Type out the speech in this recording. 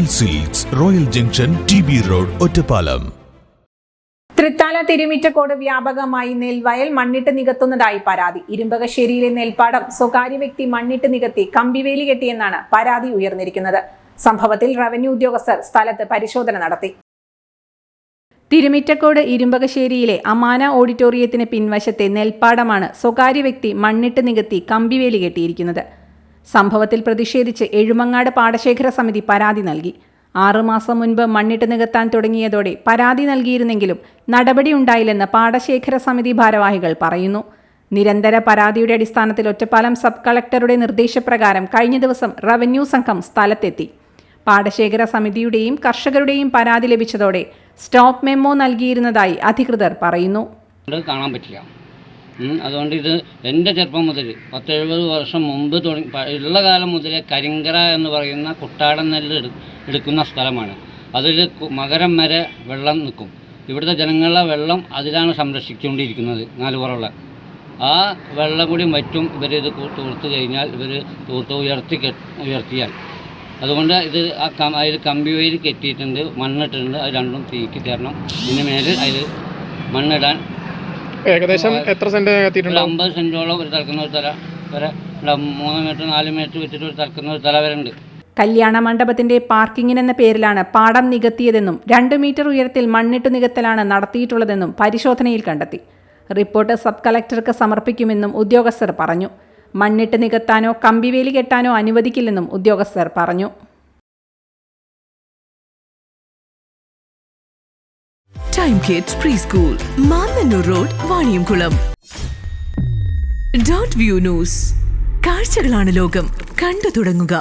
Royal silks, royal junction, TB road, Ottapalam. Thrithala Thirumittacode വ്യാപകമായി നെൽവയൽ മണ്ണിട്ട് നികത്തുന്നതായി പരാതി. ഇരുമ്പകശ്ശേരിയിലെ നെൽപ്പാടം സ്വകാര്യ വ്യക്തി മണ്ണിട്ട് നികത്തി കമ്പിവേലി കെട്ടിയെന്നാണ് പരാതി ഉയർന്നിരിക്കുന്നത്. സംഭവത്തിൽ റവന്യൂ ഉദ്യോഗസ്ഥർ സ്ഥലത്ത് പരിശോധന നടത്തി. തിരുമിറ്റക്കോട് ഇരുമ്പകശ്ശേരിയിലെ അമാന ഓഡിറ്റോറിയത്തിന് പിൻവശത്തെ നെൽപ്പാടമാണ് സ്വകാര്യ വ്യക്തി മണ്ണിട്ട് നികത്തി കമ്പിവേലി കെട്ടിയിരിക്കുന്നത്. സംഭവത്തിൽ പ്രതിഷേധിച്ച് എഴുമങ്ങാട് പാടശേഖര സമിതി പരാതി നൽകി. 6 മാസം മുൻപ് മണ്ണിട്ട് നികത്താൻ തുടങ്ങിയതോടെ പരാതി നൽകിയിരുന്നെങ്കിലും നടപടിയുണ്ടായില്ലെന്ന് പാടശേഖര സമിതി ഭാരവാഹികൾ പറയുന്നു. നിരന്തര പരാതിയുടെ അടിസ്ഥാനത്തിൽ ഒറ്റപ്പാലം സബ് കളക്ടറുടെ നിർദ്ദേശപ്രകാരം കഴിഞ്ഞ ദിവസം റവന്യൂ സംഘം സ്ഥലത്തെത്തി. പാടശേഖര സമിതിയുടെയും കർഷകരുടെയും പരാതി ലഭിച്ചതോടെ സ്റ്റോപ്പ് മെമ്മോ നൽകിയിരുന്നതായി അധികൃതർ പറയുന്നു. കാണാൻ പറ്റില്ല. അതുകൊണ്ട് ഇത് എൻ്റെ ചെറുപ്പം മുതൽ 10-70 വർഷം മുമ്പ് ഉള്ള കാലം മുതലേ കരിങ്കര എന്ന് പറയുന്ന കുട്ടാടൻ നെല്ല് എടുക്കുന്ന സ്ഥലമാണ്. അതിൽ മകരം വരെ വെള്ളം നിൽക്കും. ഇവിടുത്തെ ജനങ്ങളുടെ വെള്ളം അതിലാണ് സംരക്ഷിച്ചുകൊണ്ടിരിക്കുന്നത്. 4 പുറമുള്ള ആ വെള്ളം കൂടി മറ്റും ഇവരിത് തൂർത്ത് കഴിഞ്ഞാൽ ഉയർത്തിയാൽ അതുകൊണ്ട് ഇത് അതിൽ കമ്പി വേലി കെട്ടിയിട്ടുണ്ട്, മണ്ണിട്ടുണ്ട്. അത് രണ്ടും തീക്കി തരണം. ഇതിന് മേലെ അതിൽ മണ്ണിടാൻ ഏകദേശം എത്ര സെന്റ് 50 സെന്റോളം ഒരു തലക്കുന്ന ഒരു തല വരെ 3 മീറ്റർ 4 മീറ്റർ വെച്ചിട്ട് ഒരു തലക്കുന്ന ഒരു തല വരെ ഉണ്ട്. കല്യാണ മണ്ഡപത്തിന്റെ പാർക്കിങ്ങിനെന്ന പേരിലാണ് പാടം നികത്തിയതെന്നും 2 മീറ്റർ ഉയരത്തിൽ മണ്ണിട്ട് നികത്തലാണ് നടത്തിയിട്ടുള്ളതെന്നും പരിശോധനയിൽ കണ്ടെത്തി. റിപ്പോർട്ട് സബ് കളക്ടർക്ക് സമർപ്പിക്കുമെന്നും ഉദ്യോഗസ്ഥർ പറഞ്ഞു. മണ്ണിട്ട് നികത്താനോ കമ്പിവേലി കെട്ടാനോ അനുവദിക്കില്ലെന്നും ഉദ്യോഗസ്ഥർ പറഞ്ഞു. Time kids pre school, Mannannur road, Vaniyamkulam. Dot view news. കാഴ്ചകളാണ് ലോകം, കണ്ടു തുടങ്ങുക.